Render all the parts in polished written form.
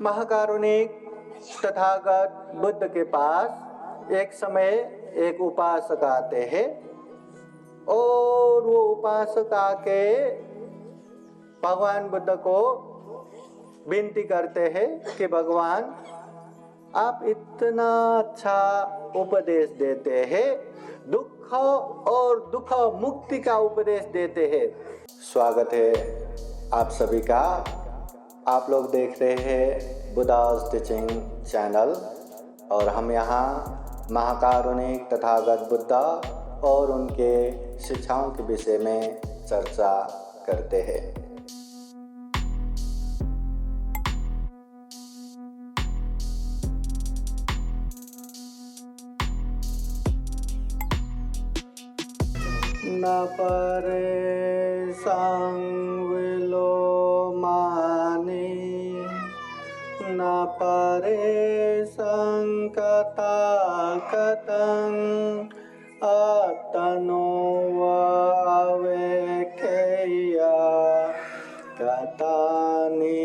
महाकारुणिक तथागत बुद्ध के पास एक समय एक उपासक आते हैं और वो उपासक आके भगवान बुद्ध को विनती करते हैं कि भगवान आप इतना अच्छा उपदेश देते हैं, दुख और दुख मुक्ति का उपदेश देते हैं। स्वागत है आप सभी का। आप लोग देख रहे हैं बुद्धा's टीचिंग चैनल और हम यहाँ महाकारुणिक तथागत बुद्ध और उनके शिक्षाओं के विषय में चर्चा करते हैं। न परे संविलोमानि न परे संकता कतं अतनो अवेक्षया कतानि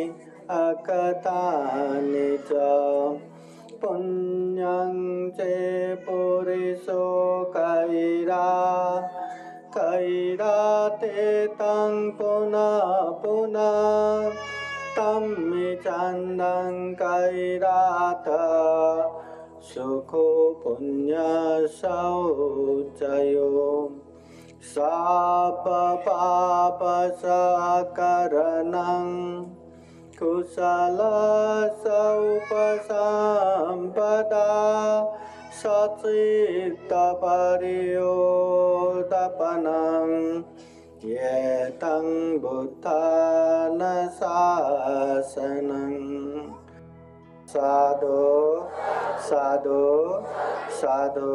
अकतानि च पुण्यं चे पुरुषो कैराते तं पुनः पुनः तम्मि चन्दं कैरात सुखो पुण्यसौचयो साप पाप सकरणं कुशल सौपसंपदा सचित्त परियोदपनं येतं बुद्धान शासनं। साधु साधु साधु।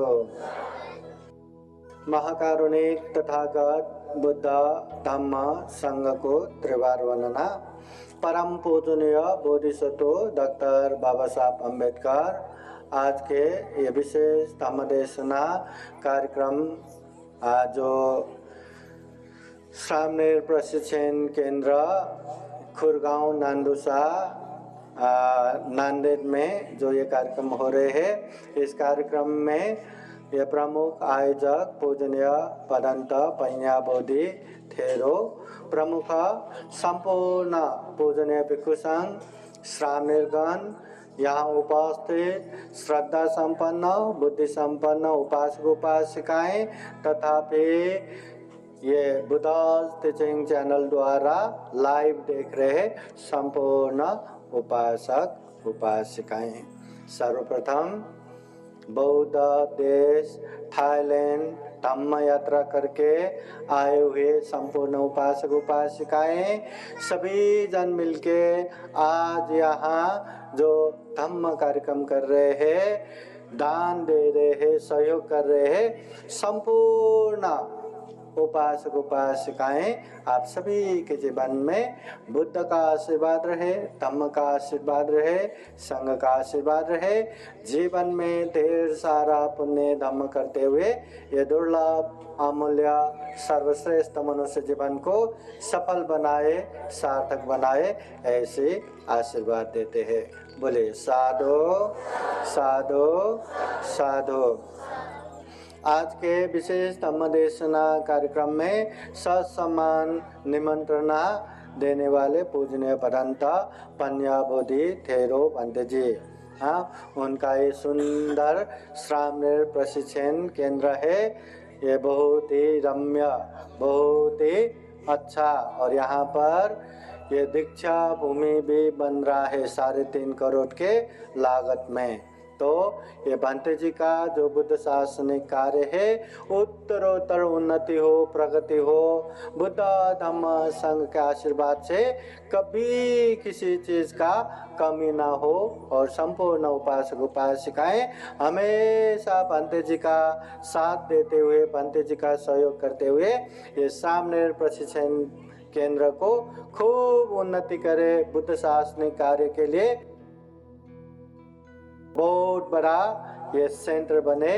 महाकारुणिक तथागत बुद्ध धम्म संघ को त्रिवार वंदना। परम पूजनीय बोधिसत्व डॉक्टर बाबा साहब अम्बेडकर आज के ये विशेष धम्मदेशना कार्यक्रम जो सामनेर प्रशिक्षण केंद्र खुरगांव नांदुसा नांदेड़ में जो ये कार्यक्रम हो रहे हैं, इस कार्यक्रम में ये प्रमुख आयोजक पूजनीय पदंत पन्या बोधि थेरो, प्रमुख संपूर्ण पूजनीय भिक्षु संघ श्रावणगण, यहाँ उपस्थित श्रद्धा संपन्न बुद्धि संपन्न उपासक उपासिकाएं तथा ये बुद्धा's टीचिंग चैनल द्वारा लाइव देख रहे संपूर्ण उपासक उपासिकाएं। सर्वप्रथम बौद्ध देश थाईलैंड धम्म यात्रा करके आए हुए संपूर्ण उपासक उपासिकाएं सभी जन मिलके आज यहाँ जो धम्म कार्यक्रम कर रहे हैं, दान दे रहे हैं, सहयोग कर रहे हैं, संपूर्ण उपासक उपासिकाएं आप सभी के जीवन में बुद्ध का आशीर्वाद रहे, धम्म का आशीर्वाद रहे, संघ का आशीर्वाद रहे। जीवन में ढेर सारा पुण्य धम्म करते हुए ये दुर्लभ अमूल्य सर्वश्रेष्ठ मनुष्य जीवन को सफल बनाए, सार्थक बनाए, ऐसे आशीर्वाद देते हैं। बोले साधु साधु साधु। आज के विशेष धम्मदेशना कार्यक्रम में सत्सम्मान निमंत्रणा देने वाले पूजनीय पदंत पन्या बोधि थेरो बंते जी, उनका ये सुंदर श्रावणेर प्रशिक्षण केंद्र है। ये बहुत ही रम्य, बहुत ही अच्छा और यहाँ पर ये दीक्षा भूमि भी बन रहा है 3.5 करोड़ के लागत में। तो ये भंते जी का जो बुद्ध शासनिक कार्य है उत्तरोत्तर उन्नति हो, प्रगति हो, बुद्ध धम्म संघ के आशीर्वाद से कभी किसी चीज का कमी ना हो और संपूर्ण उपासक उपासिकाएं हमेशा भंते जी का साथ देते हुए, भंते जी का सहयोग करते हुए ये सामने प्रशिक्षण केंद्र को खूब उन्नति करे। बुद्ध शासनिक कार्य के लिए बहुत बड़ा ये सेंटर बने,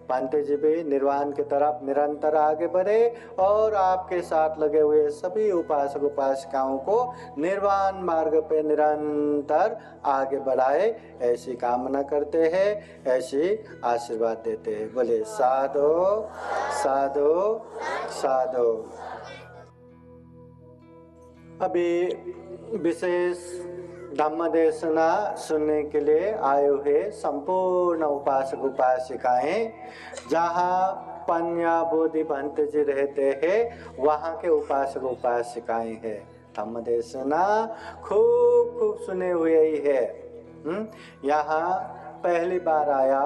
पांडे जी भी निर्वाण की तरफ निरंतर आगे बढ़े और आपके साथ लगे हुए सभी उपासक उपासिकाओं को निर्वाण मार्ग पे निरंतर आगे बढ़ाए, ऐसी कामना करते हैं, ऐसी आशीर्वाद देते हैं। बोले साधु साधु साधु। अभी विशेष धम्म देशना सुनने के लिए आए हुए संपूर्ण उपासक उपासिकाएं, जहाँ पन्या बोधि भंत जी रहते हैं वहाँ के उपासक उपासिकाएं हैं। धम्म देशना खूब खूब सुने हुए ही है। यहाँ पहली बार आया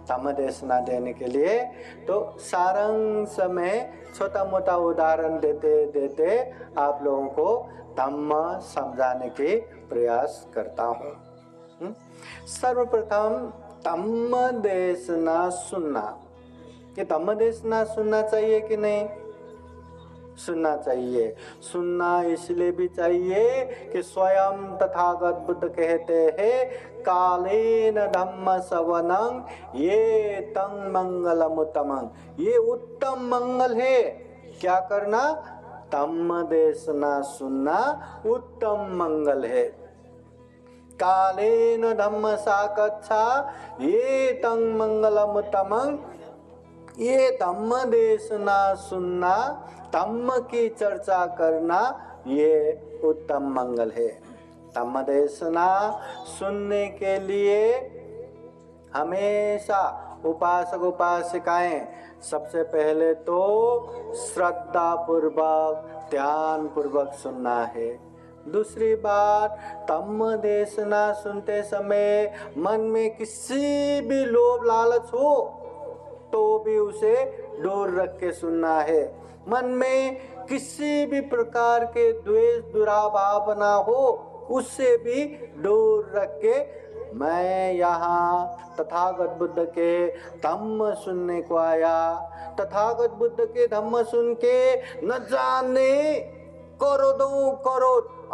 धम्म देशना देने के लिए, तो सारांश में छोटा मोटा उदाहरण देते देते आप लोगों को धम्म समझाने की प्रयास करता हूँ। सर्वप्रथम धम्म देशना सुनना, कि धम्म देशना सुनना चाहिए कि नहीं? सुनना चाहिए। सुनना इसलिए भी चाहिए कि स्वयं तथागत बुद्ध कहते हैं, कालेन धम्म सवनं ये तं मंगलम उत्तमं। ये उत्तम मंगल है। क्या करना? धम्म देशना सुनना उत्तम मंगल है। कालेन धम्म साकच्छा ये तं मंगलम उत्तमं। ये धम्म देशना सुनना, धम्म की चर्चा करना, ये उत्तम मंगल है। धम्म देशना सुनने के लिए हमेशा उपासक उपासिकाएं सबसे पहले तो श्रद्धा पूर्वक ध्यान पूर्वक सुनना है। दूसरी बात, धम्म देशना सुनते समय मन में किसी भी लोभ लालच हो तो भी उसे दूर रख के सुनना है। मन में किसी भी प्रकार के द्वेष दुराभावना हो उससे भी दूर रख के मैं यहाँ तथागत बुद्ध के धम्म सुनने को आया। तथागत बुद्ध के धम्म सुन के न जाने करोड़ों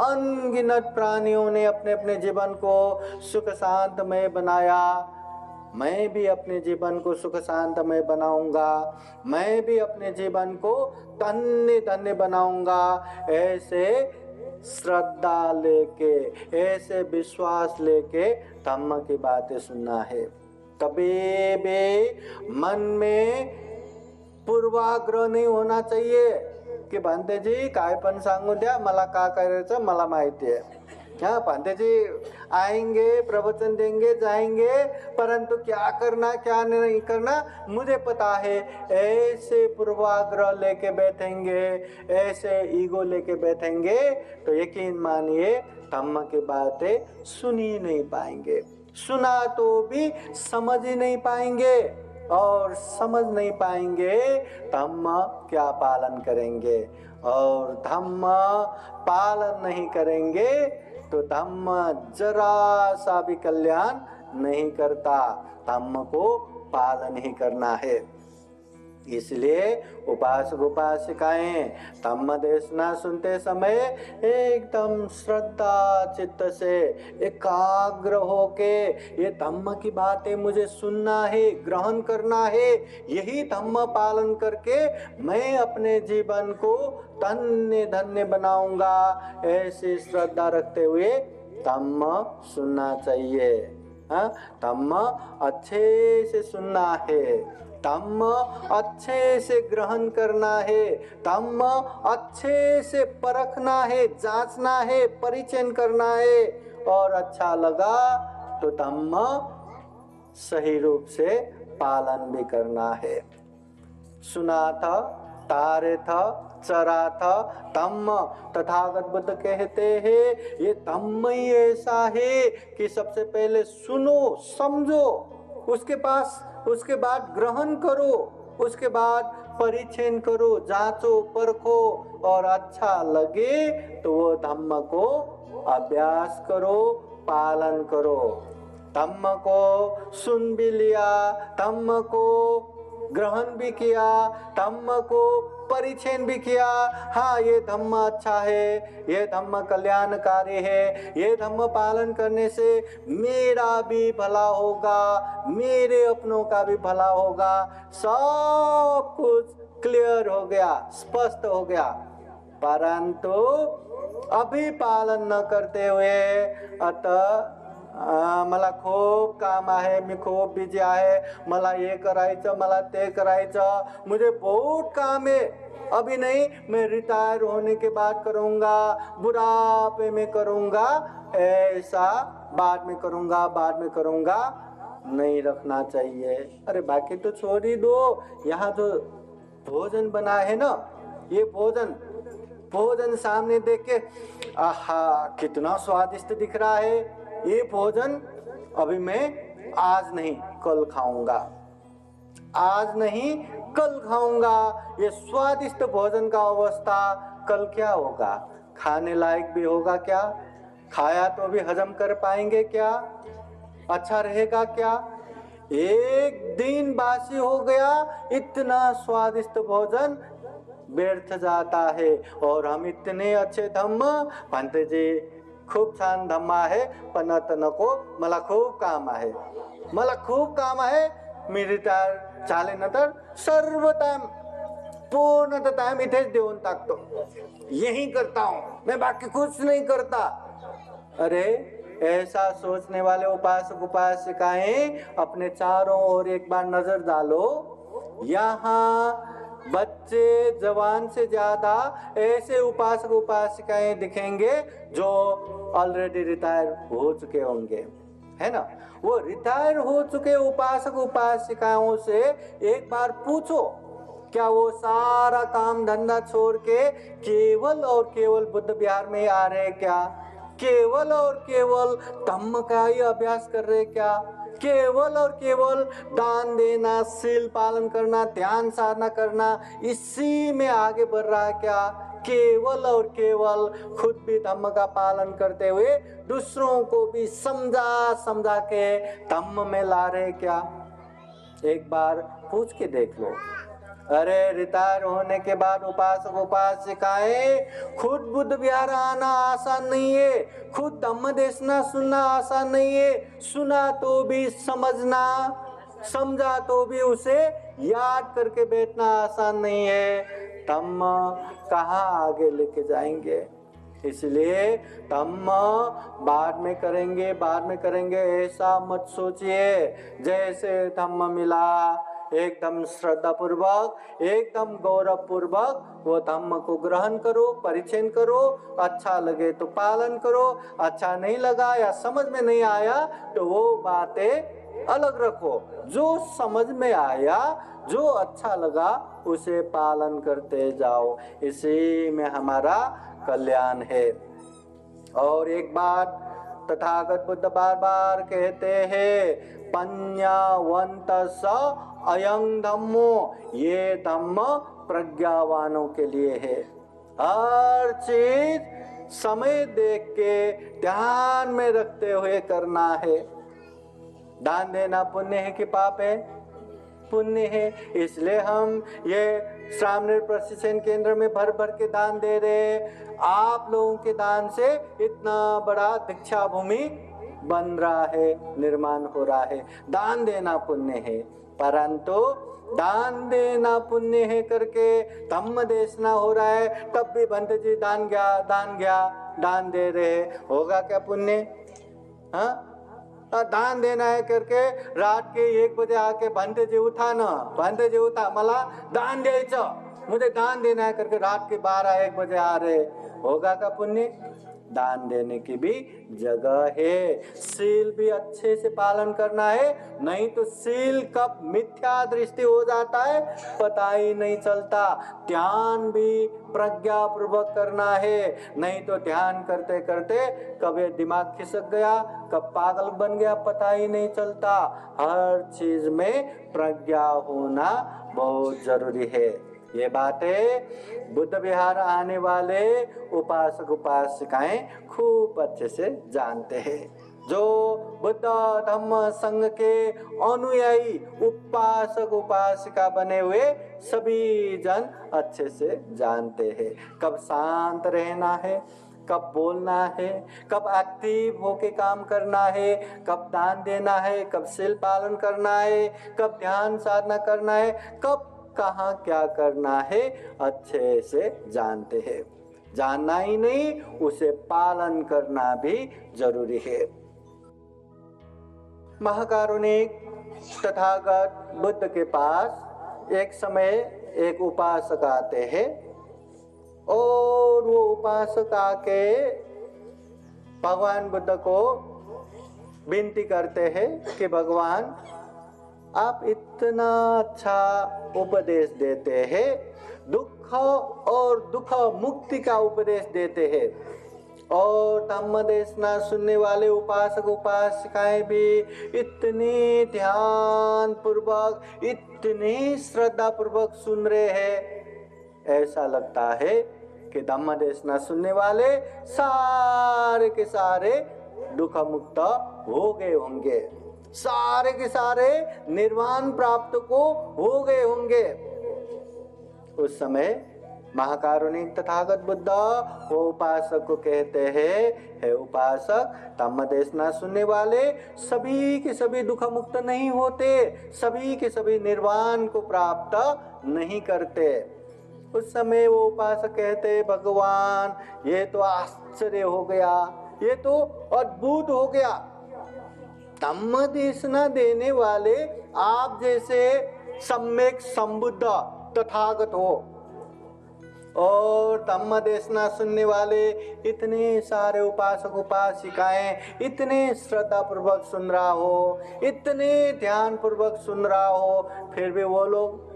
अनगिनत प्राणियों ने अपने अपने जीवन को सुख शांतमय बनाया। मैं भी अपने जीवन को सुख शांतमय बनाऊंगा, मैं भी अपने जीवन को धन्य धन्य बनाऊंगा। ऐसे श्रद्धा लेके, ऐसे विश्वास लेके धम्म की बातें सुनना है। कभी भी मन में पूर्वाग्रह नहीं होना चाहिए कि भांते जी काय पण सांगू द्या, मला का करायचं मला माहिती है। हाँ, भांते जी आएंगे, प्रवचन देंगे, जाएंगे, परंतु क्या करना क्या नहीं करना मुझे पता है। ऐसे पूर्वाग्रह लेके बैठेंगे, ऐसे ईगो लेके बैठेंगे तो यकीन मानिए धम्म की बातें सुन ही नहीं पाएंगे। सुना तो भी समझ ही नहीं पाएंगे, और समझ नहीं पाएंगे धम्म क्या पालन करेंगे। और धम्म पालन नहीं करेंगे तो धम्म जरा सा भी कल्याण नहीं करता। धम्म को पालन ही करना है। इसलिए उपासक उपासिकाएं धम्म देशना सुनते समय एकदम श्रद्धा चित्त से एकाग्र होके ये धम्म की बातें मुझे सुनना है, ग्रहण करना है, यही धम्म पालन करके मैं अपने जीवन को धन्य धन्य बनाऊंगा, ऐसी श्रद्धा रखते हुए धम्म सुनना चाहिए। धम्म अच्छे से सुनना है, धम्म अच्छे से ग्रहण करना है, धम्म अच्छे से परखना है, जांचना है, परिचय करना है, और अच्छा लगा तो धम्म सही रूप से पालन भी करना है। सुना था, तारे था, चरा था, धम्म तथागत बुद्ध कहते हैं ये धम्म ही ऐसा है कि सबसे पहले सुनो, समझो, उसके बाद ग्रहण करो, उसके बाद परिचय करो, जांचो, परखो, और अच्छा लगे तो वो धम्म को अभ्यास करो, पालन करो। धम्म को सुन भी लिया, धम्म को ग्रहण भी किया, धम्म को परिचय भी किया, हाँ ये धम्म अच्छा है, ये धम्म कल्याणकारी है, ये धम्म पालन करने से मेरा भी भला होगा, मेरे अपनों का भी भला होगा, सब कुछ क्लियर हो गया, स्पष्ट हो गया। परंतु अभी पालन न करते हुए अतः मला खूप काम आहे, मी खूप बिजी आहे, मला हे करायचं, मला ते करायचं, मुझे बहुत काम है, अभी नहीं, मैं रिटायर होने के बाद करूँगा, बुढ़ापे में करूँगा, ऐसा बाद में करूँगा, बाद में करूँगा नहीं रखना चाहिए। अरे बाकी तो छोड़ ही दो, यहाँ जो भोजन बना है ना, ये भोजन सामने देख के आहा कितना स्वादिष्ट दिख रहा है, ये भोजन अभी मैं आज नहीं कल खाऊंगा, आज नहीं कल खाऊंगा। ये स्वादिष्ट भोजन का अवस्था कल क्या होगा, खाने लायक भी होगा क्या, खाया तो भी हजम कर पाएंगे क्या, अच्छा रहेगा क्या। एक दिन बासी हो गया, इतना स्वादिष्ट भोजन व्यर्थ जाता है। और हम इतने अच्छे धम्म, पंत जी खूप छान धम्म आहे, पण आता नको, मला खूप काम आहे, मला खूप काम आहे, मी रिटायर झाल्यानंतर सर्व टाइम पूर्ण टाइम इथेच देऊन टाकतो, यही करता हूँ मैं, बाकी कुछ नहीं करता। अरे ऐसा सोचने वाले उपासक उपासिकाएं अपने चारों ओर एक बार नजर डालो, यहाँ बच्चे जवान से ज्यादा ऐसे उपासक उपासिकाएं दिखेंगे जो ऑलरेडी रिटायर हो चुके होंगे, है ना। वो रिटायर हो चुके उपासक उपासिकाओं से एक बार पूछो, क्या वो सारा काम धंधा छोड़ के केवल और केवल बुद्ध विहार में आ रहे क्या, केवल और केवल धम्म का ही अभ्यास कर रहे क्या, केवल और केवल दान देना, शील पालन करना, ध्यान साधना करना, इसी में आगे बढ़ रहा है क्या, केवल और केवल खुद भी धम्म का पालन करते हुए दूसरों को भी समझा के धम्म में ला रहे क्या। एक बार पूछ के देख लो। अरे रिटायर होने के बाद उपासक उपासिकाएं खुद बुद्ध विहार आना आसान नहीं है, खुद धम्म देशना सुनना आसान नहीं है, सुना तो भी समझना, समझा तो भी उसे याद करके बैठना आसान नहीं है। धम्म कहाँ आगे लेके जाएंगे, इसलिए धम्म बाद में करेंगे ऐसा मत सोचिए। जैसे धम्म मिला एकदम श्रद्धा पूर्वक, एकदम गौरव पूर्वक वो धम्म को ग्रहण करो, परिचय करो, अच्छा लगे तो पालन करो, अच्छा नहीं लगा या समझ में नहीं आया तो वो बातें अलग रखो, जो समझ में आया, जो अच्छा लगा उसे पालन करते जाओ, इसी में हमारा कल्याण है। और एक बात तथागत बुद्ध बार बार कहते हैं, पඤ्ඤावन्त स अयं धम्मो, ये धम्म प्रज्ञावानों के लिए है। हर चीज समय देख के ध्यान में रखते हुए करना है। दान देना पुण्य है कि पाप है? पुण्य है। इसलिए हम ये सामने प्रशिक्षण केंद्र में भर भर के दान दे रहे। आप लोगों के दान से इतना बड़ा दीक्षा भूमि बन रहा है, निर्माण हो रहा है। दान देना पुण्य है, परंतु दान देना पुण्य है करके धम्म देशना हो रहा है, तब भी भंत जी दान गया दान दे रहे, होगा क्या पुण्य? हाँ, दान देना है करके रात के 1 बजे आके भंत जी उठा मला दान द्यायचं, मुझे दान देना है करके रात के 12-1 बजे आ रहे, होगा का पुण्य? दान देने की भी जगह है, सील भी अच्छे से पालन करना है, नहीं तो सील कब मिथ्या दृष्टि हो जाता है पता ही नहीं चलता। ध्यान भी प्रज्ञा पूर्वक करना है, नहीं तो ध्यान करते करते कब दिमाग खिसक गया, कब पागल बन गया पता ही नहीं चलता। हर चीज में प्रज्ञा होना बहुत जरूरी है। ये बातें बुद्ध विहार आने वाले उपासक उपासिकाएं खूब अच्छे से जानते हैं। जो बुद्ध धम्म संघ के अनुयायी उपासक उपासिका बने हुए सभी जन अच्छे से जानते हैं कब शांत रहना है, कब बोलना है, कब एक्टिव होके काम करना है, कब दान देना है, कब शील पालन करना है, कब ध्यान साधना करना है, कब कहाँ क्या करना है, अच्छे से जानते हैं। जानना ही नहीं, उसे पालन करना भी जरूरी है। महाकारुणिक तथागत बुद्ध के पास एक समय एक उपासक आते हैं और वो उपासक आके भगवान बुद्ध को विनती करते हैं कि भगवान आप इतना अच्छा उपदेश देते हैं, दुख और दुख मुक्ति का उपदेश देते हैं, और धम्म देशना सुनने वाले उपासक उपासिकाएं भी इतने ध्यान पूर्वक, इतने श्रद्धा पूर्वक सुन रहे हैं, ऐसा लगता है कि धम्म देशना सुनने वाले सारे के सारे दुख मुक्त हो गए होंगे, सारे के सारे निर्वाण प्राप्त को हो गए होंगे। उस समय महाकारुणिक तथागत बुद्ध वो उपासक को कहते हैं, हे उपासक, धम्म देशना सुनने वाले सभी के सभी दुख मुक्त नहीं होते, सभी के सभी निर्वाण को प्राप्त नहीं करते। उस समय वो उपासक कहते, भगवान ये तो आश्चर्य हो गया, ये तो अद्भुत हो गया, धम्म देशना देने वाले आप जैसे सम्यक संबुद्ध तथागत हो, और धम्म देशना सुनने वाले इतने सारे उपासक उपासिकाएं इतने श्रद्धा पूर्वक सुन रहा हो, इतने ध्यान पूर्वक सुन रहा हो, फिर भी वो लोग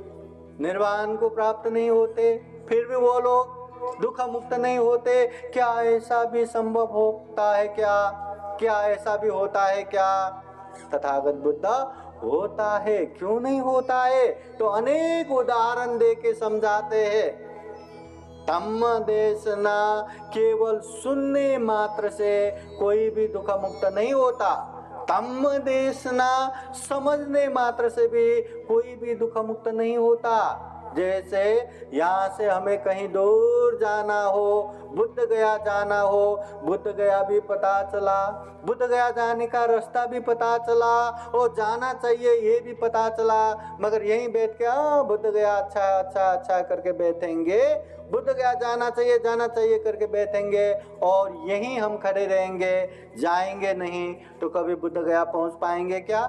निर्वाण को प्राप्त नहीं होते, फिर भी वो लोग दुख मुक्त नहीं होते। क्या ऐसा भी संभव होता है क्या? क्या ऐसा भी होता है क्या? तथागत बुद्ध, होता है, क्यों नहीं होता है? तो अनेक उदाहरण दे के समझाते हैं। धम्म देशना केवल सुनने मात्र से कोई भी दुख मुक्त नहीं होता, धम्म देशना समझने मात्र से भी कोई भी दुख मुक्त नहीं होता। जैसे यहाँ से हमें कहीं दूर जाना हो, बुद्ध गया जाना हो, बुद्ध गया भी पता चला, बुद्ध गया जाने का रास्ता भी पता चला, और जाना चाहिए ये भी पता चला, मगर यहीं बैठ के बुद्ध गया अच्छा अच्छा अच्छा करके बैठेंगे, बुद्ध गया जाना चाहिए करके बैठेंगे, और यहीं हम खड़े रहेंगे, जाएंगे नहीं, तो कभी बुद्ध गया पहुंच पाएंगे क्या?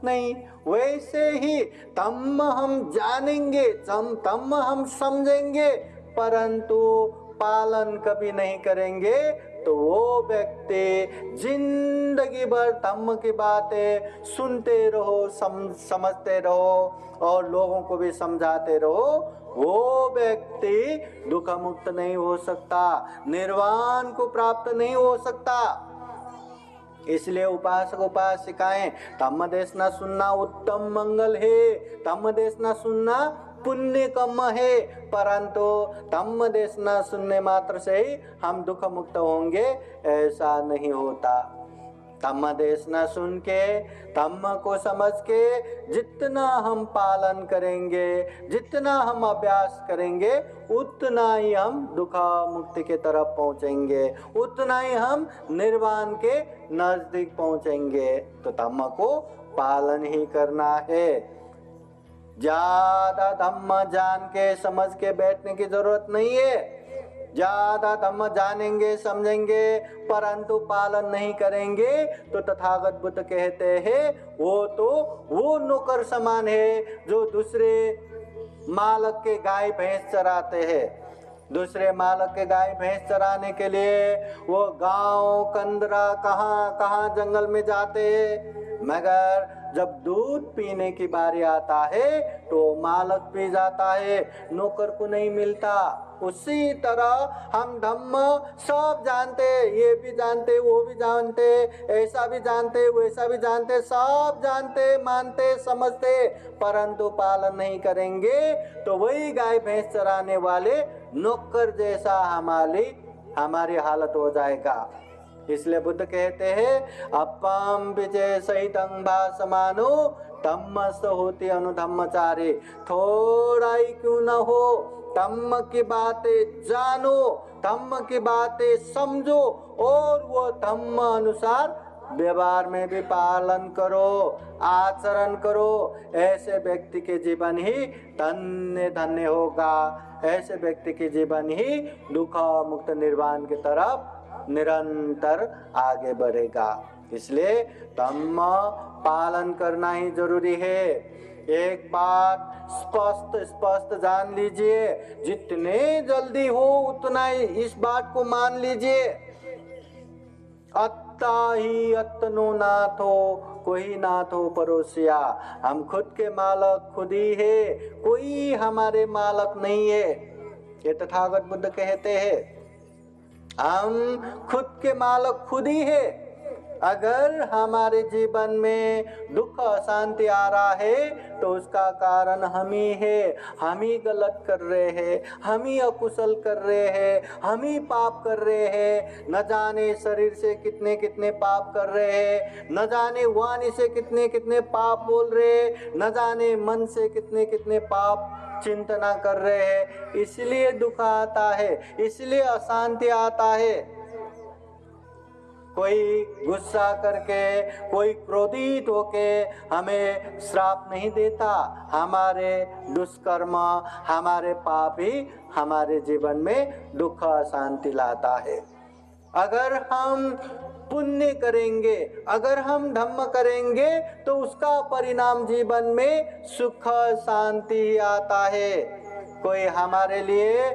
नहीं। वैसे ही धम्म हम जानेंगे, धम्म हम समझेंगे, परंतु पालन कभी नहीं करेंगे, तो वो व्यक्ति जिंदगी भर धम्म की बातें सुनते रहो, समझते रहो और लोगों को भी समझाते रहो, वो व्यक्ति दुख मुक्त नहीं हो सकता, निर्वाण को प्राप्त नहीं हो सकता। इसलिए उपासक उपासिकाएं धम्म देशना सुनना उत्तम मंगल है, धम्म देशना सुनना पुण्य कम है, परंतु धम्म देशना सुनने मात्र से ही हम दुख मुक्त होंगे, ऐसा नहीं होता। धम्म देशना सुन के, धम्म को समझ के जितना हम पालन करेंगे, जितना हम अभ्यास करेंगे, उतना ही हम दुख मुक्ति के तरफ पहुंचेंगे, उतना ही हम निर्वाण के नजदीक पहुंचेंगे। तो धम्म को पालन ही करना है। ज्यादा धम्म जान के समझ के बैठने की जरूरत नहीं है। ज्यादा धम्म जानेंगे समझेंगे परंतु पालन नहीं करेंगे तो तथागत बुद्ध कहते हैं वो नौकर समान है जो दूसरे मालक के गाय भैंस चराते हैं। दूसरे मालक के गाय भैंस चराने के लिए वो गांव कंदरा कहाँ जंगल में जाते हैं, मगर जब दूध पीने की बारी आता है तो मालक पी जाता है, नौकर को नहीं मिलता। उसी तरह हम धम्म सब जानते, ये भी जानते, वो भी जानते, ऐसा भी जानते, वैसा भी जानते, सब जानते, मानते, समझते, परंतु पालन नहीं करेंगे तो वही गाय भैंस चराने वाले नौकर जैसा हमारी हालत हो जाएगा। इसलिए बुद्ध कहते हैं अपम विजय सहितं भासमानो धम्मस होती अनुधम्मचारी। थोड़ा ही क्यों न हो धम्म की बातें जानो, धम्म की बातें समझो और वो धम्म अनुसार व्यवहार में भी पालन करो, आचरण करो। ऐसे व्यक्ति के जीवन ही धन्य धन्य होगा। ऐसे व्यक्ति के जीवन ही दुख मुक्त निर्वाण की तरफ निरंतर आगे बढ़ेगा। इसलिए धम्म पालन करना ही जरूरी है। एक बात स्पष्ट जान लीजिए, जितने जल्दी हो उतना ही इस बात को मान लीजिए, अत्ता ही अत्नो नाथो, कोई नाथ हो परोसिया। हम खुद के मालक खुद ही है, कोई हमारे मालक नहीं है। ये तथागत बुद्ध कहते हैं हम खुद के मालक खुद ही है। अगर हमारे जीवन में दुख अशांति आ रहा है तो उसका कारण हम ही है। हम ही गलत कर रहे हैं, हम ही अकुशल कर रहे हैं, हम ही पाप कर रहे हैं। न जाने शरीर से कितने कितने पाप कर रहे हैं, न जाने वाणी से कितने कितने पाप बोल रहे हैं, न जाने मन से कितने कितने पाप चिंतना कर रहे हैं। इसलिए दुख आता है, इसलिए अशांति आता है। कोई गुस्सा करके, कोई क्रोधित होके हमें श्राप नहीं देता। हमारे दुष्कर्म, हमारे पाप ही हमारे जीवन में दुख अशांति लाता है। अगर हम पुण्य करेंगे, अगर हम धम्म करेंगे तो उसका परिणाम जीवन में सुख शांति आता है। कोई हमारे लिए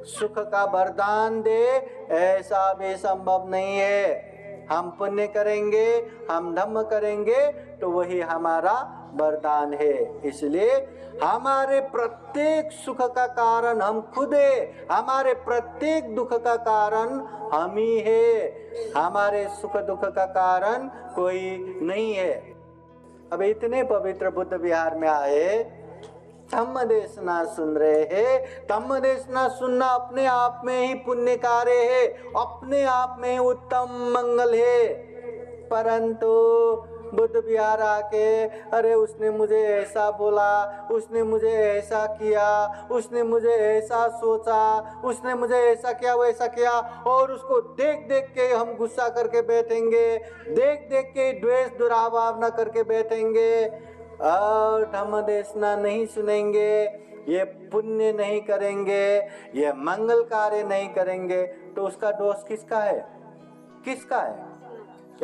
सुख का वरदान दे ऐसा भी संभव नहीं है। हम पुण्य करेंगे, हम धम्म करेंगे तो वही हमारा वरदान है। इसलिए हमारे प्रत्येक सुख का कारण हम खुद है, हमारे प्रत्येक दुख का कारण हम ही है। हमारे सुख दुख का कारण कोई नहीं है। अब इतने पवित्र बुद्ध विहार में आए, धम्म देशना सुन रहे हैं। धम्म देशना सुनना अपने आप में ही पुण्य कार्य है, अपने आप में उत्तम मंगल है। परंतु बुद्ध विहार आके अरे उसने मुझे ऐसा बोला, उसने मुझे ऐसा किया, उसने मुझे ऐसा सोचा, उसने मुझे ऐसा किया वैसा किया, और उसको देख देख के हम गुस्सा करके बैठेंगे, देख देख के द्वेष दुराभावना करके बैठेंगे और धम्म देशना नहीं सुनेंगे, ये पुण्य नहीं करेंगे, ये मंगल कार्य नहीं करेंगे, तो उसका दोष किसका है? किसका है?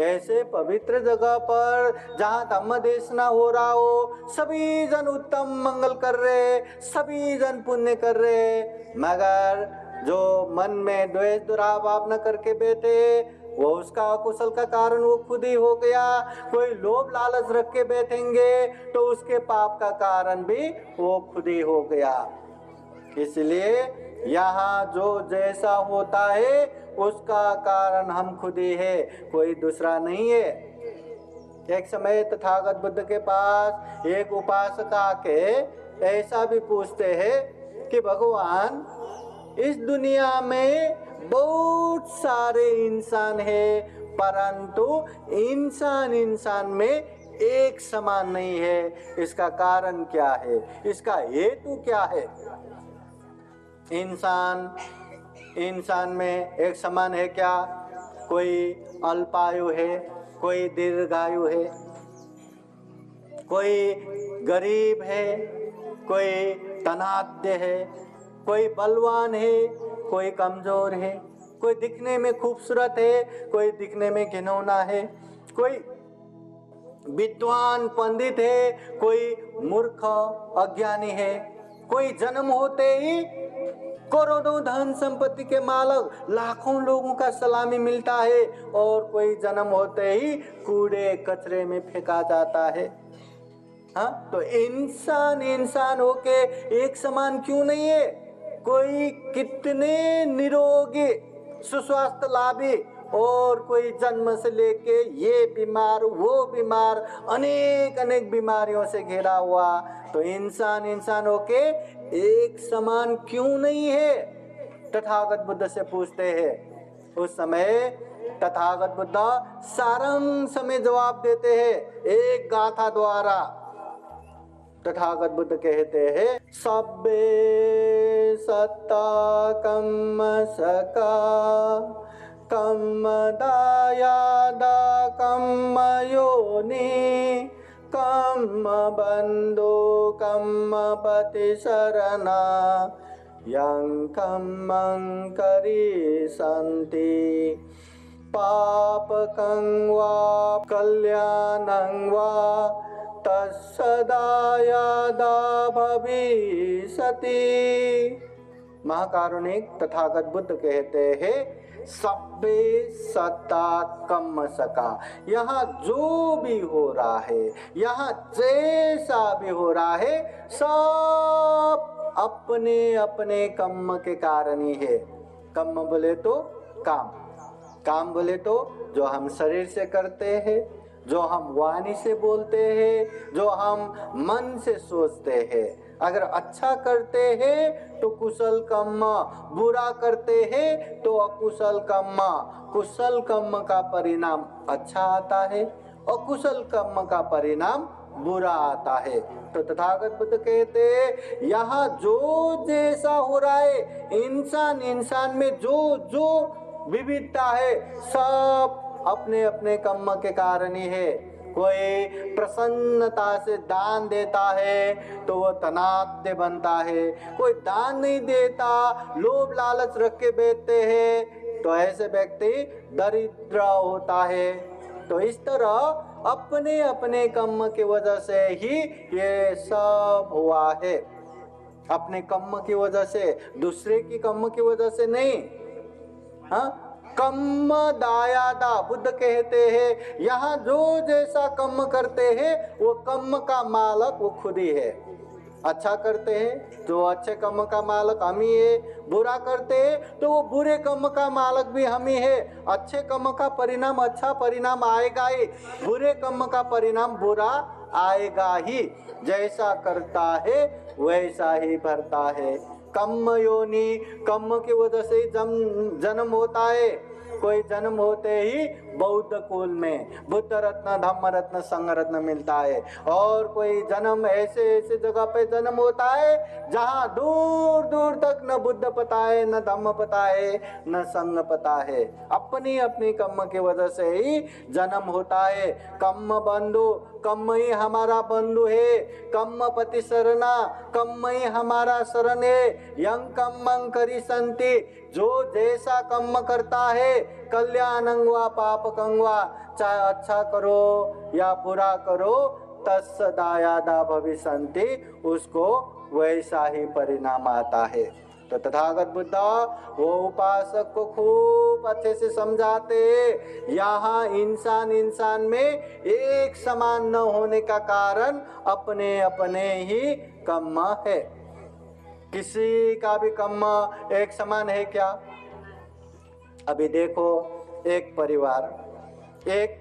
ऐसे पवित्र जगह पर जहाँ धम्म देशना हो रहा हो, सभी जन उत्तम मंगल कर रहे, सभी जन पुण्य कर रहे, मगर जो मन में द्वेष दुराभावना करके बैठे वो उसका अकुशल का कारण वो खुद ही हो गया। कोई लोभ लालच रख के बैठेंगे तो उसके पाप का कारण भी वो खुद ही हो गया। इसलिए यहाँ जो जैसा होता है उसका कारण हम खुद ही है, कोई दूसरा नहीं है। एक समय तथागत बुद्ध के पास एक उपासक आके ऐसा भी पूछते हैं कि भगवान, इस दुनिया में बहुत सारे इंसान है, परंतु इंसान इंसान में एक समान नहीं है, इसका कारण क्या है? इसका हेतु क्या है? इंसान इंसान में एक समान है क्या? कोई अल्पायु है, कोई दीर्घायु है, कोई गरीब है, कोई धनाढ्य है, कोई बलवान है, कोई कमजोर है, कोई दिखने में खूबसूरत है, कोई दिखने में घिनौना है, कोई विद्वान पंडित है, कोई मूर्ख अज्ञानी है, कोई जन्म होते ही करोड़ों धन संपत्ति के मालक लाखों लोगों का सलामी मिलता है, और कोई जन्म होते ही कूड़े कचरे में फेंका जाता है। हाँ, तो इंसान इंसान होके एक समान क्यों नहीं है? कोई कितने निरोगी सुस्वास्थ्य लाभी, और कोई जन्म से लेके ये बीमार वो बीमार, अनेक अनेक बीमारियों से घिरा हुआ। तो इंसान इंसान होके एक समान क्यों नहीं है? तथागत बुद्ध से पूछते हैं। उस समय तथागत बुद्ध सारांश में जवाब देते हैं एक गाथा द्वारा। तथागत बुद्ध कहते हैं सब्बे सत्ता कम्म सका कम्म दायादा कम्म योनि कम्म बंधु कम्म पति शरणा यं कम्मं करी संति पापकं वा कल्याणं वा तत्सदायादा भविष्यति। महाकारुणिक तथागत बुद्ध कहते हैं सब्बे सत्ता कम्म सका, यहाँ जो भी हो रहा है, यहाँ जैसा भी हो रहा है, सब अपने अपने कर्म के कारण ही है। कर्म बोले तो काम, काम बोले तो जो हम शरीर से करते हैं, जो हम वाणी से बोलते हैं, जो हम मन से सोचते हैं। अगर अच्छा करते हैं तो कुशल कर्म, बुरा करते हैं तो अकुशल कर्म। कुशल कर्म का परिणाम अच्छा आता है, अकुशल कर्म का परिणाम बुरा आता है। तो तथागत बुद्ध कहते हैं यहाँ जो जैसा हो रहा है, इंसान इंसान में जो जो विविधता है, सब अपने अपने कर्म के कारण ही है। कोई प्रसन्नता से दान देता है तो वो धनाढ्य बनता है, कोई दान नहीं देता, लोभ लालच रख के बेचते हैं तो ऐसे व्यक्ति दरिद्र होता है। तो इस तरह अपने अपने कर्म की वजह से ही ये सब हुआ है, अपने कर्म की वजह से, दूसरे की कर्म की वजह से नहीं। हाँ, कर्म दायादा, बुद्ध कहते हैं यहाँ जो जैसा कर्म करते हैं वो कर्म का मालक वो खुद ही है। अच्छा करते हैं तो अच्छे कर्म का मालक हम ही है, बुरा करते हैं तो वो बुरे कर्म का मालक भी हम ही है। अच्छे कर्म का परिणाम अच्छा परिणाम आएगा ही, बुरे कर्म का परिणाम बुरा आएगा ही। जैसा करता है वैसा ही भरता है। कर्म योनि, कर्म की वजह से जन्म होता है। कोई जन्म होते ही बौद्ध कुल में बुद्ध रत्न, धम्म रत्न, संघ रत्न मिलता है, और कोई जन्म ऐसे ऐसे जगह पे जन्म होता है जहाँ दूर दूर तक न बुद्ध पता है, न धम्म पता है, न संघ पता है। अपनी अपनी कर्म की वजह से ही जन्म होता है। कर्म बंधु, कर्म ही हमारा बंधु है। कर्म पति शरणा, कर्म ही हमारा शरण है। यं कर्मं करि संति, जो जैसा कर्म करता है, कल्याणं वा पापकं वा, चाहे अच्छा करो या बुरा करो, तत्सदायादा भविष्यन्ति, उसको वैसा ही परिणाम आता है। तो तथागत बुद्ध वो उपासक को खूब अच्छे से समझाते हैं यहाँ इंसान इंसान में एक समान न होने का कारण अपने अपने ही कर्म है। किसी का भी कर्म एक समान है क्या? अभी देखो, एक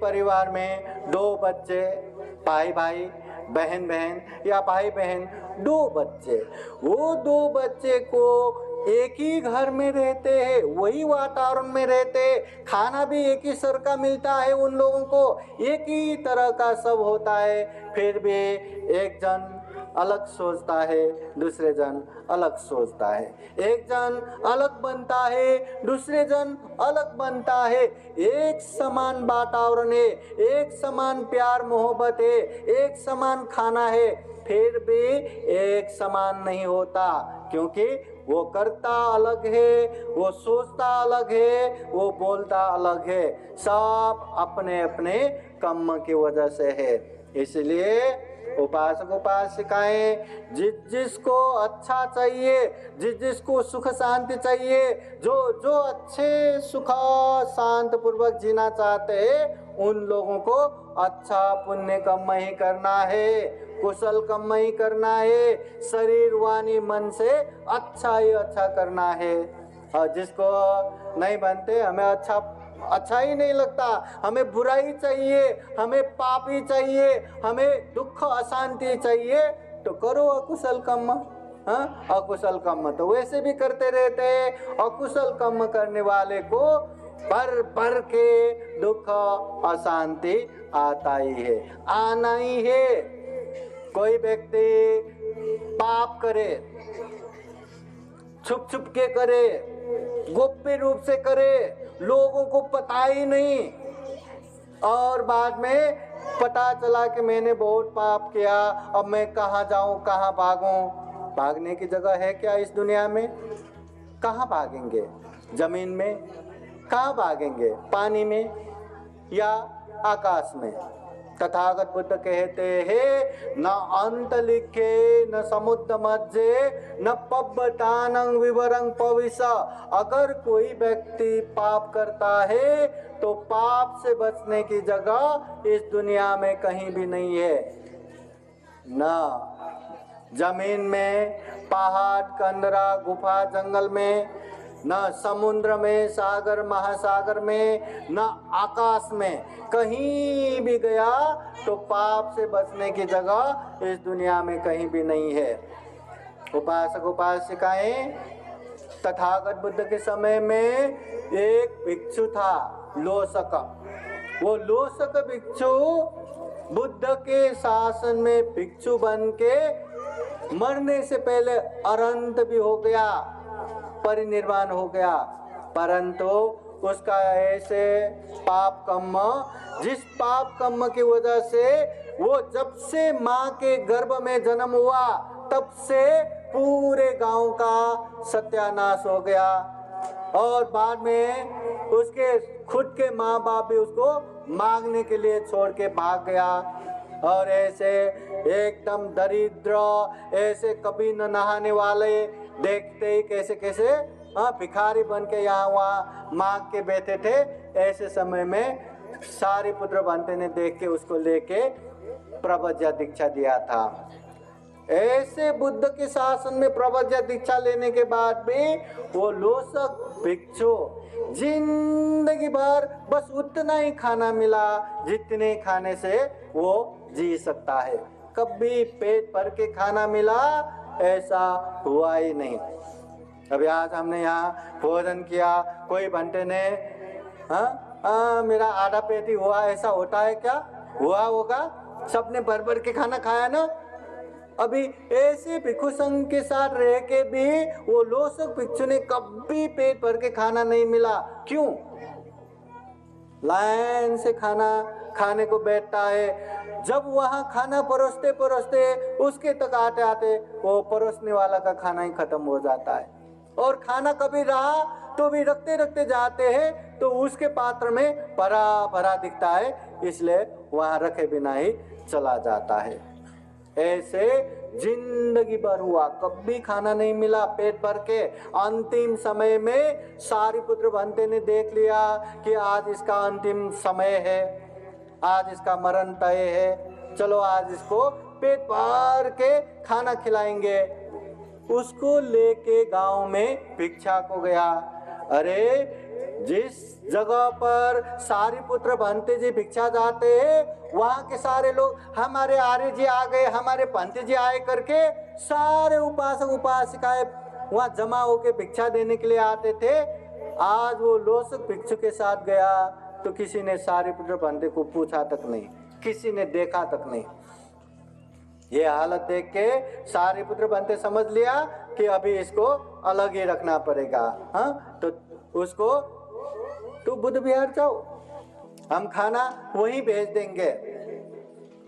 परिवार में दो बच्चे, भाई भाई, बहन बहन या भाई बहन, दो बच्चे, वो दो बच्चे को एक ही घर में रहते हैं, वही वातावरण में रहते हैं, खाना भी एक ही सर का मिलता है, उन लोगों को एक ही तरह का सब होता है, फिर भी एक जन अलग सोचता है, दूसरे जन अलग सोचता है। एक जन अलग बनता है, दूसरे जन अलग बनता है। एक समान वातावरण है, एक समान प्यार मोहब्बत है, एक समान खाना है, फिर भी एक समान नहीं होता, क्योंकि वो करता अलग है, वो सोचता अलग है, वो बोलता अलग है। सब अपने अपने कर्म की वजह से है। इसलिए उपासक उपासिकाएं जिसको अच्छा चाहिए, जिसको सुख शांति चाहिए, जो अच्छे सुख शांत पूर्वक जीना चाहते हैं, उन लोगों को अच्छा पुण्य कर्म ही करना है, कुशल कर्म ही करना है, शरीर वाणी मन से अच्छा ही अच्छा करना है। और जिसको नहीं बनते, हमें अच्छा ही नहीं लगता, हमें बुराई चाहिए, हमें पाप ही चाहिए, हमें दुख अशांति चाहिए, तो करो अकुशल कर्म। हाँ, अकुशल कर्म तो वैसे भी करते रहते हैं। अकुशल कर्म करने वाले को भर भर के दुख अशांति आता ही है, आना ही है। कोई व्यक्ति पाप करे, छुप छुप के करे, गोप्य रूप से करे, लोगों को पता ही नहीं, और बाद में पता चला कि मैंने बहुत पाप किया, अब मैं कहाँ जाऊं, कहाँ भागूं। भागने की जगह है क्या इस दुनिया में? कहाँ भागेंगे? जमीन में? कहाँ भागेंगे? पानी में या आकाश में? तथागत बुद्ध कहते हैं, न अंत लिखे न समुद्र मध्य न पब्बतानंग विवरंग पविसा। अगर कोई व्यक्ति पाप करता है तो पाप से बचने की जगह इस दुनिया में कहीं भी नहीं है। न जमीन में, पहाड़, कंदरा, गुफा, जंगल में, न समुद्र में, सागर महासागर में, न आकाश में, कहीं भी गया तो पाप से बचने की जगह इस दुनिया में कहीं भी नहीं है। उपासक उपासिकाएं, तथागत बुद्ध के समय में एक भिक्षु था, लोसक। वो लोसक भिक्षु बुद्ध के शासन में भिक्षु बन के मरने से पहले अरंत भी हो गया, परिनिर्वाण हो गया, परंतु उसका ऐसे पाप कर्म, जिस पाप कर्म की वजह से वो जब से माँ के गर्भ में जन्म हुआ तब से पूरे गांव का सत्यानाश हो गया, और बाद में उसके खुद के माँ बाप भी उसको मांगने के लिए छोड़ के भाग गया। और ऐसे एकदम दरिद्र, ऐसे कभी न नहाने वाले, देखते ही कैसे कैसे भिखारी बन के यहाँ वहाँ मांग के बैठे थे। ऐसे समय में सारिपुत्र भंते ने देख के उसको लेके प्रवज्ञा दीक्षा दिया था। ऐसे बुद्ध के शासन में प्रवज्ञा दीक्षा लेने के बाद भी वो लोसक भिक्षु जिंदगी भर बस उतना ही खाना मिला जितने खाने से वो जी सकता है, कभी पेट भर के खाना मिला ऐसा हुआ ही नहीं। अभी आज हमने यहाँ भोजन किया, कोई भंटे ने मेरा आधा पेट ही हुआ, ऐसा होता है क्या? हुआ होगा, सबने भर भर के खाना खाया ना। अभी ऐसे भिक्षु संघ के साथ रह के भी वो लोसक भिक्षु ने कभी पेट भर के खाना नहीं मिला। क्यों? लाइन से खाना खाने को बैठता है, जब वहां खाना परोसते परोसते उसके तक आते आते वो परोसने वाला का खाना ही खत्म हो जाता है, और खाना कभी रहा तो भी रखते रखते जाते हैं तो उसके पात्र में भरा भरा दिखता है, इसलिए वहां रखे बिना ही चला जाता है। ऐसे जिंदगी भर हुआ, कभी खाना नहीं मिला पेट भर के। अंतिम समय में सारिपुत्र भंते ने देख लिया कि आज इसका अंतिम समय है, आज इसका मरण तय है, चलो आज इसको पेट भर के खाना खिलाएंगे। उसको लेके गांव में भिक्षा को गया। अरे जिस जगह पर सारिपुत्र भंते जी भिक्षा जाते हैं वहां के सारे लोग हमारे आर्य जी आ गए, हमारे भंते जी आए करके सारे उपासक उपासिकाएं वहां जमा होके भिक्षा देने के लिए आते थे। आज वो लोसक भिक्षु के साथ गया तो किसी ने सारिपुत्र भंते को पूछा तक नहीं, किसी ने देखा तक नहीं। ये हालत देख के सारिपुत्र भंते समझ लिया कि अभी इसको अलग ही रखना पड़ेगा। हाँ, तो उसको तो बुद्ध विहार जाओ, हम खाना वहीं भेज देंगे।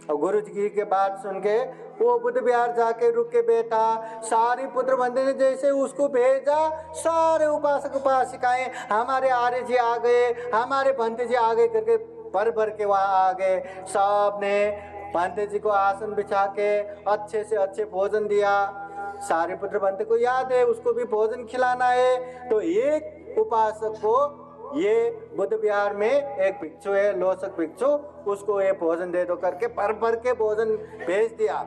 और गुरु जी की बात सुन के वो बुद्ध विहार जाके रुक के बैठा। सारिपुत्र भंते ने जैसे उसको भेजा, सारे उपासक उपासिकाएं हमारे आर्य जी आ गए, हमारे भंते जी आ गए करके भर भर के वहां आ गए। सब ने भंते जी को आसन बिछा के अच्छे से अच्छे भोजन दिया। सारिपुत्र भंते को याद है उसको भी भोजन खिलाना है, तो एक उपासक को ये बुद्ध विहार में एक भिक्षु है लोसक भिक्षु, उसको ये भोजन दे दो करके भर भर के भोजन भेज दिया।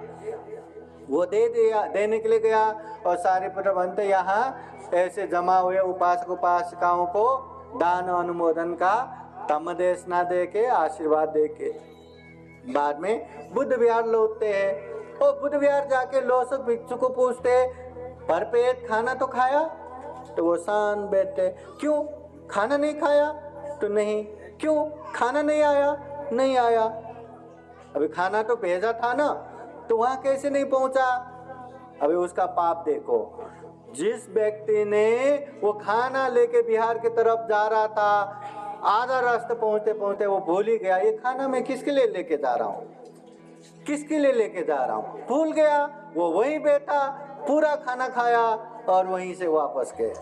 वो दे दिया, देने के लिए गया, और सारिपुत्र भंते यहाँ ऐसे जमा हुए उपासक उपासिकाओं को दान अनुमोदन का तमदेशना दे के आशीर्वाद दे के बाद में बुद्ध विहार लौटते हैं। और बुद्ध विहार जाके लोसक भिक्षु को पूछते भरपेट खाना तो खाया? तो वो शांत बैठते, क्यों खाना नहीं खाया? तो नहीं। क्यों? खाना नहीं आया? नहीं आया। अभी खाना तो भेजा था ना, तो वहां कैसे नहीं पहुंचा? अभी उसका पाप देखो। जिस व्यक्ति ने वो खाना लेके बिहार की तरफ जा रहा था, आधा रास्ता पहुंचते पहुंचते वो भूल ही गया, ये खाना मैं किसके लिए लेके जा रहा हूँ, किसके लिए लेके जा रहा हूँ, भूल गया। वो वहीं बैठा, पूरा खाना खाया और वहीं से वापस गए।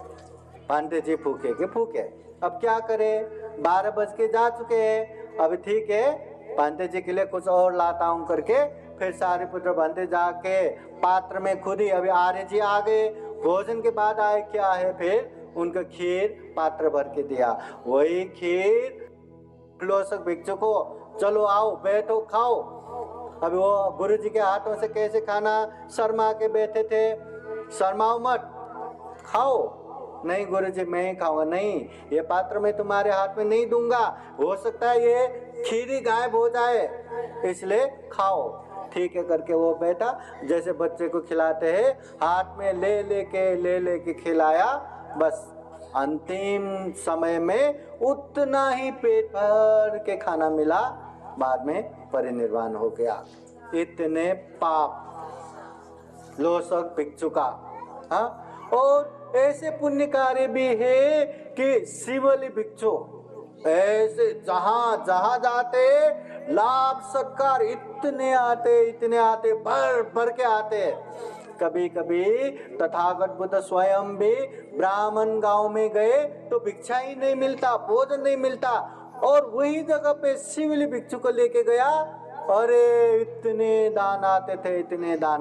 पांडे जी फूके के फूके। अब क्या करे, 12 बज के जा चुके हैं। अब ठीक है, पांडे जी के लिए कुछ और लाता हूं करके फिर सारिपुत्र भांते जाके पात्र में खुद ही, अभी आर्य जी आ गए। भोजन के बाद आए क्या है, फिर उनका खीर पात्र भर के दिया। वही खीर लोसक भिक्षु को, चलो आओ बैठो खाओ। अभी वो गुरु जी के हाथों से कैसे खाना शर्मा के बैठे थे, शर्माओ मत, खाओ। नहीं गुरु जी मैं ही खाऊंगा, नहीं ये पात्र मैं तुम्हारे हाथ में नहीं दूंगा, हो सकता है ये खीरी गायब हो जाए, इसलिए खाओ। ठीक है करके वो बैठा, जैसे बच्चे को खिलाते हैं हाथ में ले के खिलाया। बस अंतिम समय में उतना ही पेट भर के खाना मिला, बाद में परिनिर्वाण हो गया। इतने पाप लोसक भिक्षु का। हाँ, और ऐसे पुण्य कार्य भी है कि शिवली भिक्षु ऐसे जहां जहां जाते लाभ सत्कार इतने आते भर भर के आते। कभी कभी तथागत बुद्ध स्वयं भी ब्राह्मण गांव में गए तो भिक्षा ही नहीं मिलता, भोजन नहीं मिलता, और वही जगह पे शिवली भिक्षु को लेके गया। अरे इतने दान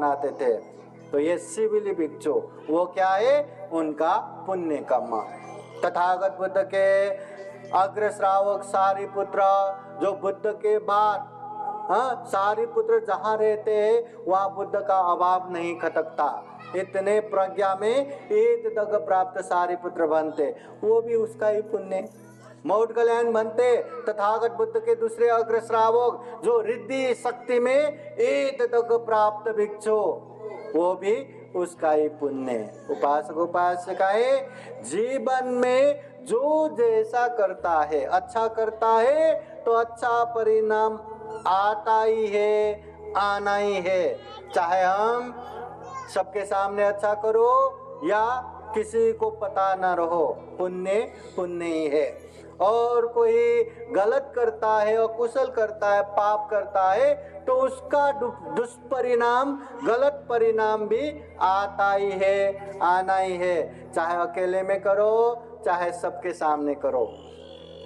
आते थे। तो ये शिवली भिक्षु वो क्या है, उनका पुण्य कर्म। तथागत बुद्ध के अग्र श्रावक सारिपुत्र, जो बुद्ध के बाद सारिपुत्र जहाँ रहते हैं वहाँ बुद्ध का अभाव नहीं खटकता। इतने प्रज्ञा में एक तक प्राप्त सारिपुत्र बनते, वो भी उसका ही पुण्य। मौट कल्याण बनते तथागत बुद्ध के दूसरे अग्र श्रावक, जो रिद्धि शक्ति में एक तक प्राप्त भिक्षु, वो भी उसका ही पुण्य। उपासक उपासिकाएं जीवन में जो जैसा करता है, अच्छा करता है तो अच्छा परिणाम आता ही है, आना ही है। चाहे हम सबके सामने अच्छा करो या किसी को पता ना रहो, पुण्य पुण्य ही है। और कोई गलत करता है, अकुशल करता है, पाप करता है, तो उसका दुष्परिणाम, गलत परिणाम भी आता ही है, आना ही है। चाहे अकेले में करो, चाहे सबके सामने करो।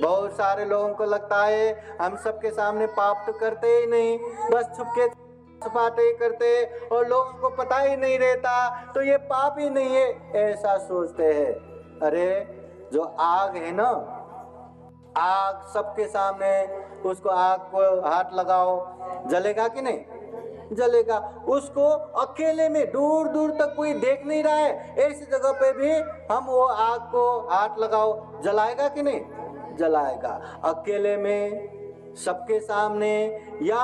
बहुत सारे लोगों को लगता है हम सबके सामने पाप तो करते ही नहीं, बस छुपके छुपाते ही करते, और लोगों को पता ही नहीं रहता तो ये पाप ही नहीं है, ऐसा सोचते हैं। अरे जो आग है ना, आग सबके सामने, उसको आग को हाथ लगाओ, जलेगा कि नहीं? जलेगा। उसको अकेले में दूर दूर तक कोई देख नहीं रहा है, ऐसी जगह पे भी हम वो आग को हाथ लगाओ, जलाएगा कि नहीं? जलाएगा। अकेले में, सबके सामने या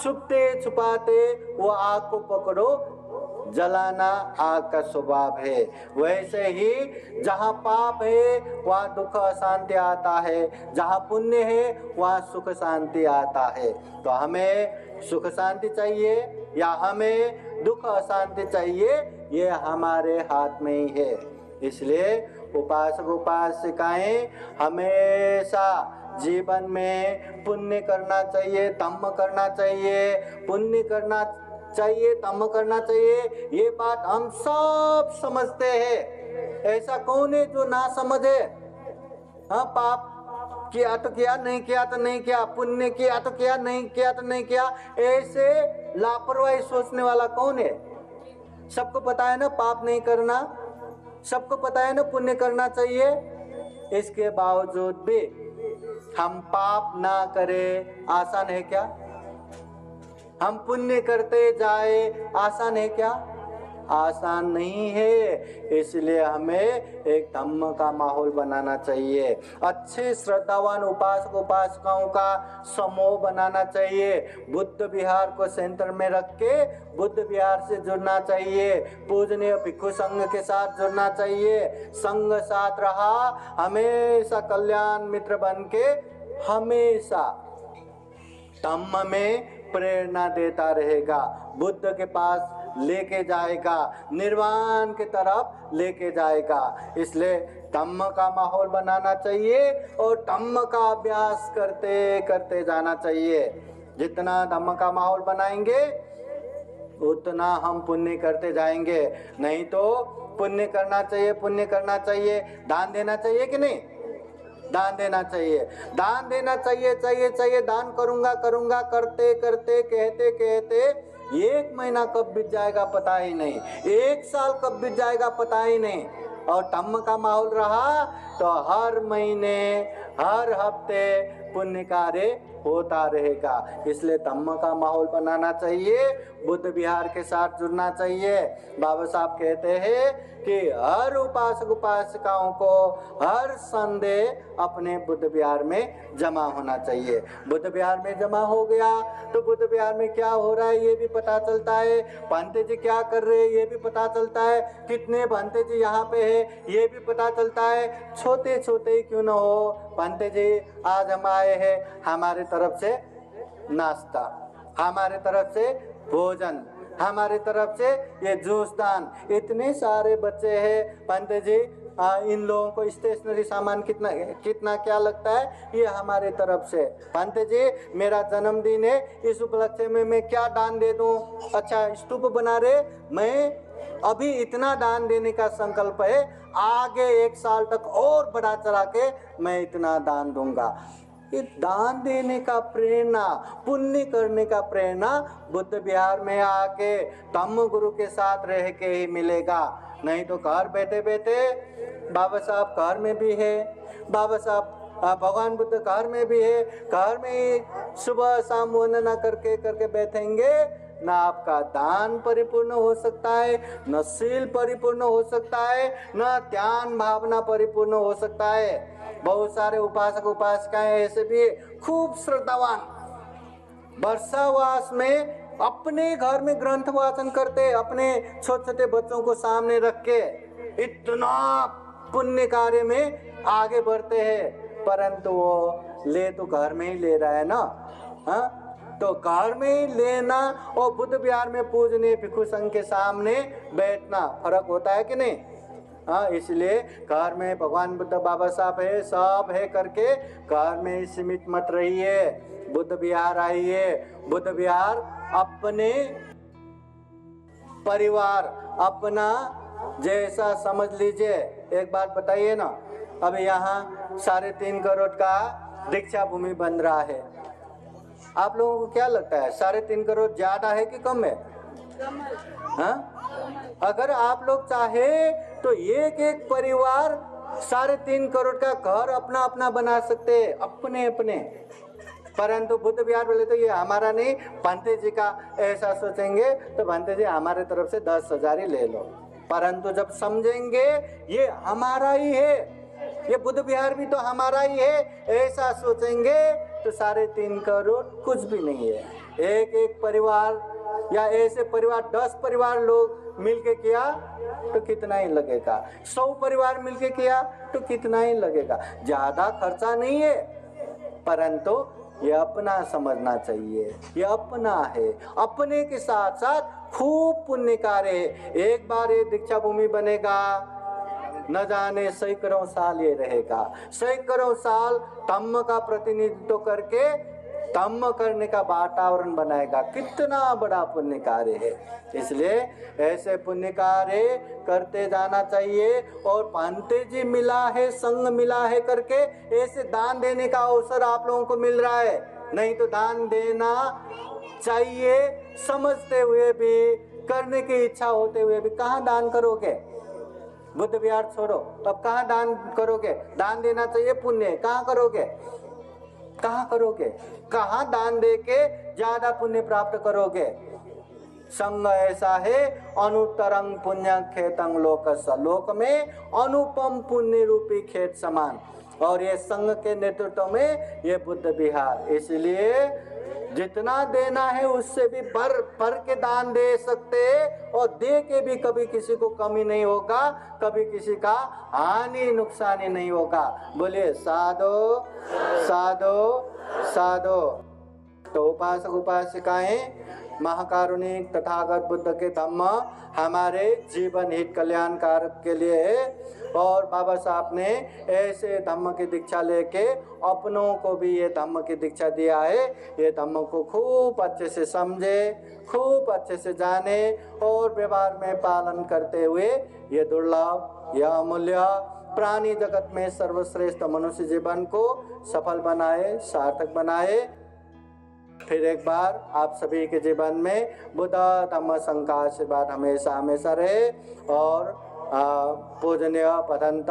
छुपते छुपाते वो आग को पकड़ो, जलाना आग का स्वभाव है। वैसे ही जहाँ पाप है वहाँ दुख अशांति आता है, जहाँ पुण्य है वहाँ सुख शांति आता है। तो हमें सुख शांति चाहिए या हमें दुख अशांति चाहिए, ये हमारे हाथ में ही है। इसलिए उपासक उपासिकाएं हमेशा जीवन में पुण्य करना चाहिए, धम्म करना चाहिए, पुण्य करना चाहिए, धम्म करना चाहिए। ये बात हम सब समझते हैं, ऐसा कौन है जो ना समझे? हाँ, पाप किया तो किया, नहीं किया तो नहीं किया, पुण्य किया तो किया, नहीं किया तो नहीं किया, ऐसे लापरवाही सोचने वाला कौन है? सबको पता है ना पाप नहीं करना, सबको पता है ना पुण्य करना चाहिए, इसके बावजूद भी हम पाप ना करें आसान है क्या? हम पुण्य करते जाए आसान है क्या? आसान नहीं है। इसलिए हमें एक धम्म का माहौल बनाना चाहिए, अच्छे श्रद्धावान उपासक उपासिकाओं का समूह बनाना चाहिए, बुद्ध विहार को सेंटर में रख के बुद्ध विहार से जुड़ना चाहिए, पूजनीय भिक्षु संघ के साथ जुड़ना चाहिए। संघ साथ रहा, हमेशा कल्याण मित्र बन के हमेशा धम्म में प्रेरणा देता रहेगा, बुद्ध के पास लेके जाएगा, निर्वाण की तरफ लेके जाएगा। इसलिए धम्म का माहौल बनाना चाहिए और धम्म का अभ्यास करते करते जाना चाहिए। जितना धम्म का माहौल बनाएंगे उतना हम पुण्य करते जाएंगे। नहीं तो पुण्य करना चाहिए, पुण्य करना चाहिए, दान देना चाहिए कि नहीं? दान देना चाहिए, दान देना चाहिए, चाहिए दान करूंगा करूंगा करते करते कहते कहते 1 महीना कब बीत जाएगा पता ही नहीं, 1 साल कब बीत जाएगा पता ही नहीं। और धम्म का माहौल रहा तो हर महीने हर हफ्ते पुण्य कार्य होता रहेगा। इसलिए धम्म का माहौल बनाना चाहिए, बुद्ध विहार के साथ जुड़ना चाहिए। बाबा साहब कहते हैं कि हर उपासक उपासिकाओं को हर संडे अपने बुद्ध विहार में जमा होना चाहिए। बुद्ध विहार में जमा हो गया तो बुद्ध विहार में क्या हो रहा है ये भी पता चलता है, भंते जी क्या कर रहे हैं ये भी पता चलता है, कितने भंते जी यहाँ पे है ये भी पता चलता है। छोटे छोटे ही क्यों न हो, भंते जी आज हम आए हैं, हमारे तरफ से नाश्ता, हमारे तरफ से भोजन, हमारे तरफ से ये जूस दान। इतने सारे बच्चे हैं पंडित जी, इन लोगों को स्टेशनरी सामान कितना कितना क्या लगता है ये हमारे तरफ से। पंडित जी मेरा जन्मदिन है, इस उपलक्ष्य में मैं क्या दान दे दूं? अच्छा स्तूप बना रहे, मैं अभी इतना दान देने का संकल्प है, आगे 1 साल तक और बढ़ा चढ़ा के मैं इतना दान दूंगा। ये दान देने का प्रेरणा, पुण्य करने का प्रेरणा बुद्ध विहार में आके धम्म गुरु के साथ रह के ही मिलेगा। नहीं तो घर बैठे बैठे बाबा साहब घर में भी है, बाबा साहब भगवान बुद्ध घर में भी है, घर में ही सुबह शाम वंदना करके बैठेंगे, न आपका दान परिपूर्ण हो सकता है, न शील परिपूर्ण हो सकता है, न ध्यान भावना परिपूर्ण हो सकता है। बहुत सारे उपासक उपासिकाएं ऐसे भी खूब श्रद्धावान, वर्षावास में अपने घर में ग्रंथ वाचन करते, अपने छोटे छोटे बच्चों को सामने रख के इतना पुण्य कार्य में आगे बढ़ते हैं, परंतु वो ले तो घर में ही ले रहा है ना। हाँ तो घर में ही लेना और बुद्ध विहार में पूजने भिक्षु संघ के सामने बैठना फर्क होता है कि नहीं? हाँ इसलिए घर में भगवान बुद्ध बाबा साहब है सब है करके घर में ही सीमित मत रहिए, बुद्ध विहार आइए। बुद्ध विहार अपने परिवार अपना जैसा समझ लीजिए। एक बात बताइए ना, अब यहाँ 3.5 करोड़ का दीक्षा भूमि बन रहा है, आप लोगों को क्या लगता है 3.5 करोड़ ज्यादा है कि कम है? हाँ अगर आप लोग चाहे तो एक एक परिवार 3.5 करोड़ का घर अपना अपना बना सकते हैं, अपने अपने। परंतु बुद्ध विहार बोले तो ये हमारा नहीं, भंते जी का ऐसा सोचेंगे तो भंते जी हमारे तरफ से 10,000 ही ले लो। परंतु जब समझेंगे ये हमारा ही है, ये बुद्ध विहार भी तो हमारा ही है, ऐसा सोचेंगे तो 3.5 करोड़ कुछ भी नहीं है। एक एक परिवार या ऐसे परिवार 10 परिवार लोग मिलके किया तो कितना ही लगेगा, 100 परिवार मिलके किया तो कितना ही लगेगा। ज्यादा खर्चा नहीं है, परंतु ये अपना समझना चाहिए, ये अपना है, अपने के साथ साथ खूब पुण्य कार्य है। एक बार ये दीक्षा भूमि बनेगा न जाने सैकड़ों साल ये रहेगा, सैकड़ों साल धम्म का प्रतिनिधित्व करके धम्म करने का वातावरण बनाएगा। कितना बड़ा पुण्य कार्य है, इसलिए ऐसे पुण्य कार्य करते जाना चाहिए। और भंते जी मिला है, संघ मिला है करके ऐसे दान देने का अवसर आप लोगों को मिल रहा है। नहीं तो दान देना चाहिए समझते हुए भी, करने की इच्छा होते हुए भी कहाँ दान करोगे? बुद्ध विहार छोड़ो, अब कहाँ दान करोगे? दान देना चाहिए, पुण्य कहाँ करोगे? कहाँ करोगे? कहाँ दान दे के ज्यादा पुण्य प्राप्त करोगे? संग ऐसा है अनुत्तरंग पुण्य खेतंग लोकस, लोक में अनुपम पुण्य रूपी खेत समान। और ये संघ के नेतृत्व में ये बुद्ध विहार, इसलिए जितना देना है उससे भी भर के दान दे सकते हैं और दे के भी कभी किसी को कमी नहीं होगा, कभी किसी का हानि नुकसानी नहीं होगा। बोलिए साधो साधो साधो। तो उपासक उपासिकाएं महाकारुणिक तथागत बुद्ध के धम्म हमारे जीवन हित कल्याण कारक के लिए है। और बाबा साहब ने ऐसे धम्म की दीक्षा लेके अपनों को भी ये धम्म की दीक्षा दिया है। ये धम्म को खूब अच्छे से समझे, खूब अच्छे से जाने और व्यवहार में पालन करते हुए ये दुर्लभ, यह अमूल्य प्राणी जगत में सर्वश्रेष्ठ मनुष्य जीवन को सफल बनाए, सार्थक बनाए। फिर एक बार आप सभी के जीवन में बुद्ध धम्म संघ का आशीर्वाद हमेशा हमेशा रहे। और पूजनीय पदंत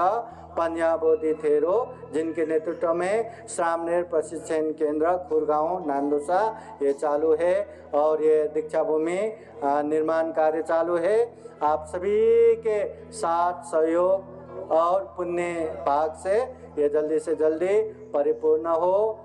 पन्या बोधि थेरो, जिनके नेतृत्व में श्रामनेर प्रशिक्षण केंद्र खुरगांव नांदोसा ये चालू है और ये दीक्षा भूमि निर्माण कार्य चालू है। आप सभी के साथ सहयोग और पुण्य भाग से ये जल्दी से जल्दी परिपूर्ण हो,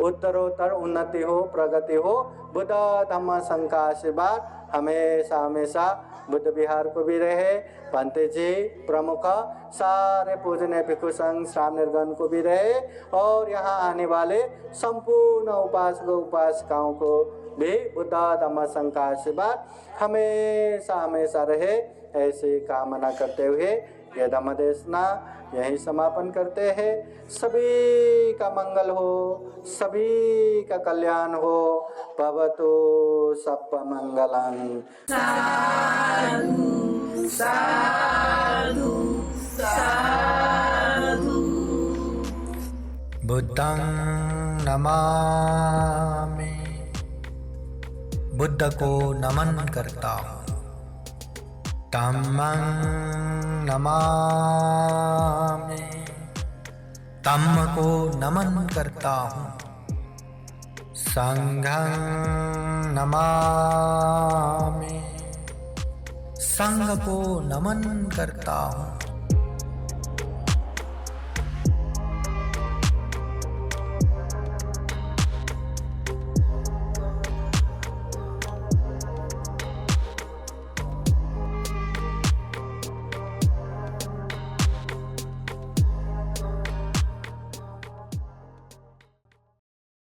उत्तरोत्तर उन्नति हो, प्रगति हो। बुद्ध धम्म संघ का आशीर्वाद हमेशा हमेशा बुद्ध विहार को भी रहे, पंते जी प्रमुख सारे पूजनीय भिक्षु संघ श्रामनेरगण को भी रहे और यहाँ आने वाले संपूर्ण उपासक उपासिकाओं को भी बुद्ध धम्म संघ का आशीर्वाद हमेशा हमेशा रहे, ऐसी कामना करते हुए यह धम्म देशना यही समापन करते हैं। सभी का मंगल हो, सभी का कल्याण हो। भवतु सप्प मंगलम्। साधु साधु साधु। बुद्धं नमामि, बुद्ध को नमन करता हूँ। धम्मं नमामि, धम्म को नमन करता हूँ। संघं नमामि, संघ को नमन करता हूँ।